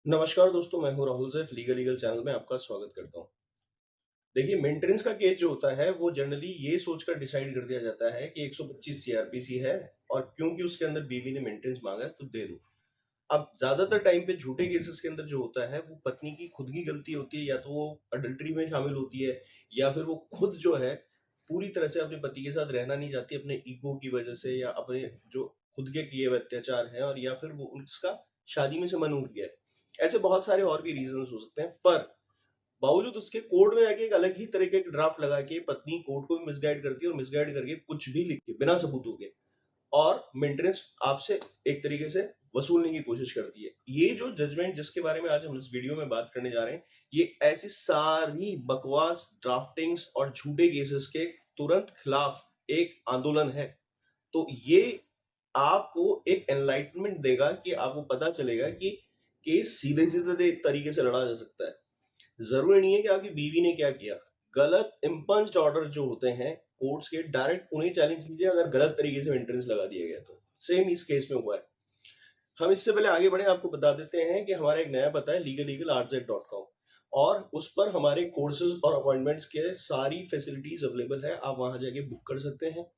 नमस्कार दोस्तों, मैं हूं राहुल सैफ। लीगल चैनल में आपका स्वागत करता हूं। देखिए, मेंटेनेंस का केस जो होता है वो जनरली ये सोचकर डिसाइड कर दिया जाता है कि 125 सीआरपीसी है और क्योंकि उसके अंदर बीवी ने मेंटेनेंस मांगा है तो दे दो। अब ज्यादातर टाइम पे झूठे केसेस के अंदर जो होता है वो पत्नी की खुद की गलती होती है, या तो वो अडल्ट्री में शामिल होती है या फिर वो खुद जो है पूरी तरह से अपने पति के साथ रहना नहीं चाहती अपने ईगो की वजह से, या अपने जो खुद के किए हुए अत्याचार हैं, और या फिर वो उसका शादी में से मन उठ गया है। ऐसे बहुत सारे और भी रीजन हो सकते हैं, पर बावजूद उसके कोर्ट में आके एक अलग ही तरीके के ड्राफ्ट लगा के पत्नी कोर्ट को भी मिसगाइड करती है और मिसगाइड करके कुछ भी लिख के बिना सबूतों के और मेंटेनेंस आपसे एक तरीके से वसूलने की कोशिश करती है। ये जो जजमेंट जिसके बारे में आज हम इस वीडियो में बात करने जा रहे हैं, ये ऐसी सारी बकवास ड्राफ्टिंग्स और झूठे केसेस के तुरंत खिलाफ एक आंदोलन है। तो ये आपको एक एनलाइटमेंट देगा कि आपको पता चलेगा कि केस सीधे सीधे तरीके से लड़ा जा सकता है। जरूरी नहीं है कि आपकी बीवी ने क्या किया। गलत इम्पंज्ड ऑर्डर जो होते हैं कोर्ट्स के, डायरेक्ट उन्हें चैलेंज कीजिए अगर गलत तरीके से मेंटेनेंस लगा दिया गया तो। सेम इस केस में हुआ है। हम इससे पहले आगे बढ़े आपको बता देते हैं कि हमारा एक नया पता है legalegalarzs.com, और उस पर हमारे कोर्सेज और अपॉइंटमेंट्स के सारी फैसिलिटीज अवेलेबल है। आप वहां जाके बुक कर सकते हैं।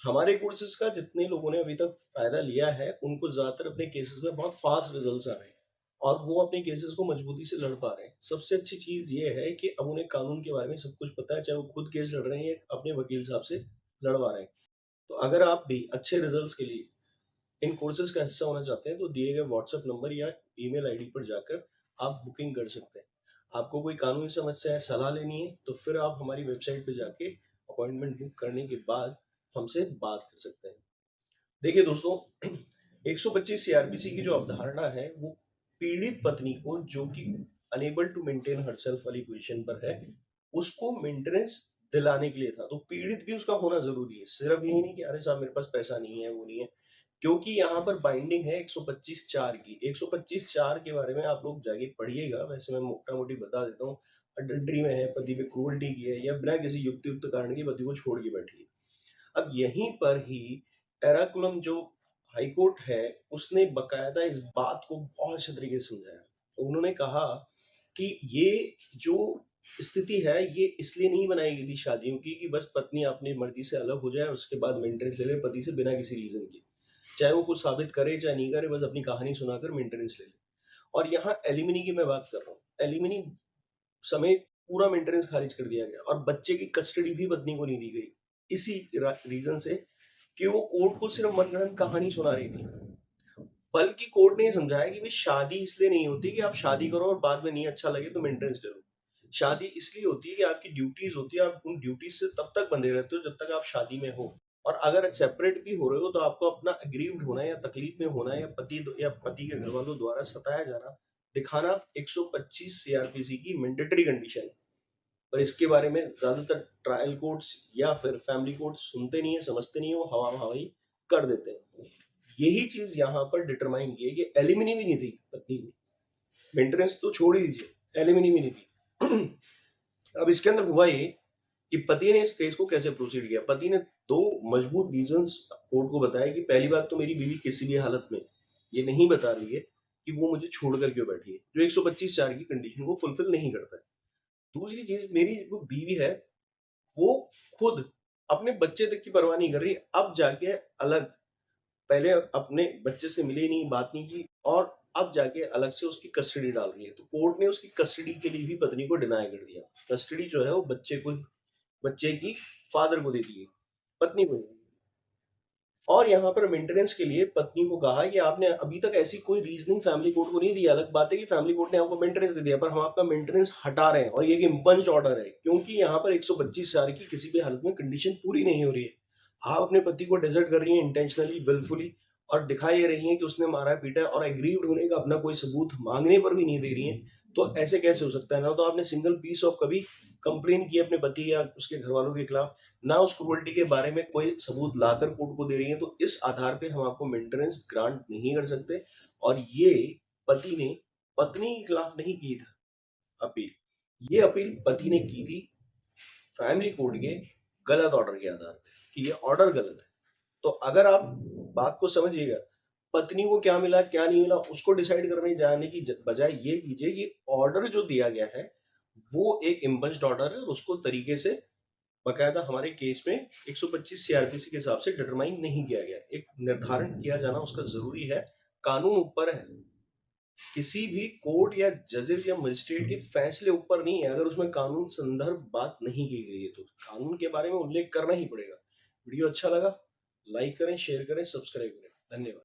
हमारे कोर्सेज का जितने लोगों ने अभी तक फायदा लिया है उनको ज्यादातर अपने केसेस में बहुत फास्ट रिजल्ट्स आ रहे हैं और वो अपने केसेस को मजबूती से लड़ पा रहे हैं। सबसे अच्छी चीज ये है कि अब उन्हें कानून के बारे में सब कुछ पता है, चाहे वो खुद केस लड़ रहे हैं या अपने वकील साहब से लड़वा रहे हैं। तो अगर आप भी अच्छे रिजल्ट्स के लिए इन कोर्सेज का हिस्सा होना चाहते हैं तो दिए गए व्हाट्सएप नंबर या ईमेल आईडी पर जाकर आप बुकिंग कर सकते हैं। आपको कोई कानूनी समस्या है, सलाह लेनी है, तो फिर आप हमारी वेबसाइट पर जाके अपॉइंटमेंट बुक करने के बाद हमसे बात कर सकते हैं। देखिए दोस्तों, 125 सीआरपीसी की जो अवधारणा है वो पीड़ित पत्नी को, जो कि अनेबल टू मेंटेन हरसेल्फ वाली पोजीशन पर है, उसको मेंटेनेंस दिलाने के लिए था। तो पीड़ित भी उसका होना जरूरी है। सिर्फ यही नहीं कि अरे साहब मेरे पास पैसा नहीं है, वो नहीं है। क्योंकि यहाँ पर बाइंडिंग है 125(4) की। 125(4) के बारे में आप लोग जाके पढ़िएगा। वैसे मैं मोटा मोटी बता देता हूँ। अडल्ट्री में है, पति पे क्रूअल्टी की है, या बिना किसी युक्तियुक्त कारण के पति को छोड़ के बैठी है। अब यहीं पर ही एराकुलम जो हाई कोर्ट है उसने बकायदा इस बात को बहुत अच्छे तरीके से समझाया। उन्होंने कहा कि ये जो स्थिति है ये इसलिए नहीं बनाई गई थी शादियों की कि बस पत्नी अपनी मर्जी से अलग हो जाए और उसके बाद मेंटेनेंस ले ले पति से बिना किसी रीजन के, चाहे वो कुछ साबित करे चाहे नहीं करे, बस अपनी कहानी सुनाकर मेंटेनेंस ले ले। और यहाँ एलिमिनी की मैं बात कर रहा हूँ। एलिमिनी समेत पूरा मेंटेनेंस खारिज कर दिया गया और बच्चे की कस्टडी भी पत्नी को नहीं दी गई, इसी रीजन से कि वो कोर्ट को सिर्फ मनगढ़ंत कहानी सुना रही थी। बल्कि कोर्ट ने ये समझाया कि भाई शादी इसलिए नहीं होती कि आप शादी करो और बाद में नहीं अच्छा लगे तो मेंटेनेंस ले लो। शादी इसलिए होती है कि आपकी ड्यूटीज होती है, आप उन ड्यूटीज से तब तक बंधे रहते हो जब तक आप शादी में हो। और अगर सेपरेट भी हो रहे हो तो आपको अपना अग्रीव्ड होना या तकलीफ में होना या पति के घर वालों द्वारा सताया जाना दिखाना 125 सीआरपीसी की मैंडेटरी कंडीशन है। पर इसके बारे में ज्यादातर ट्रायल कोर्ट्स या फिर फैमिली कोर्ट्स सुनते नहीं है, समझते नहीं है, वो हवा हवाई कर देते हैं। यही चीज यहाँ पर डिटरमाइन की है कि एलिमिनी भी नहीं थी पत्नी की। मेंटेनेंस तो छोड़ ही दीजिए, एलिमिनी भी नहीं थी। अब इसके अंदर हुआ ये कि पति ने इस केस को कैसे प्रोसीड किया। पति ने दो मजबूत रीजंस कोर्ट को बताया कि पहली बात तो मेरी बीवी किसी भी हालत में ये नहीं बता रही है कि वो मुझे छोड़कर क्यों बैठी है, जो 125(4) की कंडीशन को फुलफिल नहीं करता है। दूसरी चीज, मेरी जो बीवी है वो खुद अपने बच्चे तक की परवाह नहीं कर रही। अब जाके अलग, पहले अपने बच्चे से मिली नहीं, बात नहीं की, और अब जाके अलग से उसकी कस्टडी डाल रही है। तो कोर्ट ने उसकी कस्टडी के लिए भी पत्नी को डिनाई कर दिया। कस्टडी जो है वो बच्चे की फादर को दे दी है, पत्नी को नहीं। और यहाँ पर मेंटेनेंस के लिए पत्नी को कहा कि आपने अभी तक ऐसी कोई रीजनिंग फैमिली कोर्ट को नहीं दिया। अलग बात है कि फैमिली कोर्ट ने आपको मेंटेनेंस दे दिया, पर हम आपका मेंटेनेंस हटा रहे हैं और ये इम्पंज्ड ऑर्डर है क्योंकि यहाँ पर 125(4) की किसी भी हालत में कंडीशन पूरी नहीं हो रही है। आप अपने पति को डेजर्ट कर रही हैं इंटेंशनली, विलफुली, और दिखा ये रही हैं कि उसने मारा पीटा है, और एग्रीव्ड होने का अपना कोई सबूत मांगने पर भी नहीं दे रही हैं। तो ऐसे कैसे हो सकता है? ना तो आपने सिंगल पीस ऑफ कभी कंप्लेन की अपने पति या उसके घर वालों के खिलाफ, ना उस क्रूअल्टी के बारे में कोई सबूत लाकर कोर्ट को दे रही है। तो इस आधार पे हम आपको मेंटेनेंस ग्रांट नहीं कर सकते। और ये पति ने पत्नी के खिलाफ नहीं की था अपील, ये अपील पति ने की थी फैमिली कोर्ट के गलत ऑर्डर के आधार पे कि ये ऑर्डर गलत है। तो अगर आप बात को समझिएगा, पत्नी को क्या मिला क्या नहीं मिला उसको डिसाइड करने जाने की बजाय ये कीजिए कि ऑर्डर जो दिया गया है वो एक इम्पल्स्ड ऑर्डर है और उसको तरीके से बकायदा हमारे केस में 125 सीआरपीसी के हिसाब से डिटरमाइन नहीं किया गया। एक निर्धारण किया जाना उसका जरूरी है। कानून ऊपर है, किसी भी कोर्ट या जजेस या मजिस्ट्रेट के फैसले ऊपर नहीं है। अगर उसमें कानून संदर्भ बात नहीं की गई है तो कानून के बारे में उल्लेख करना ही पड़ेगा। वीडियो अच्छा लगा, लाइक करें, शेयर करें, सब्सक्राइब करें। धन्यवाद।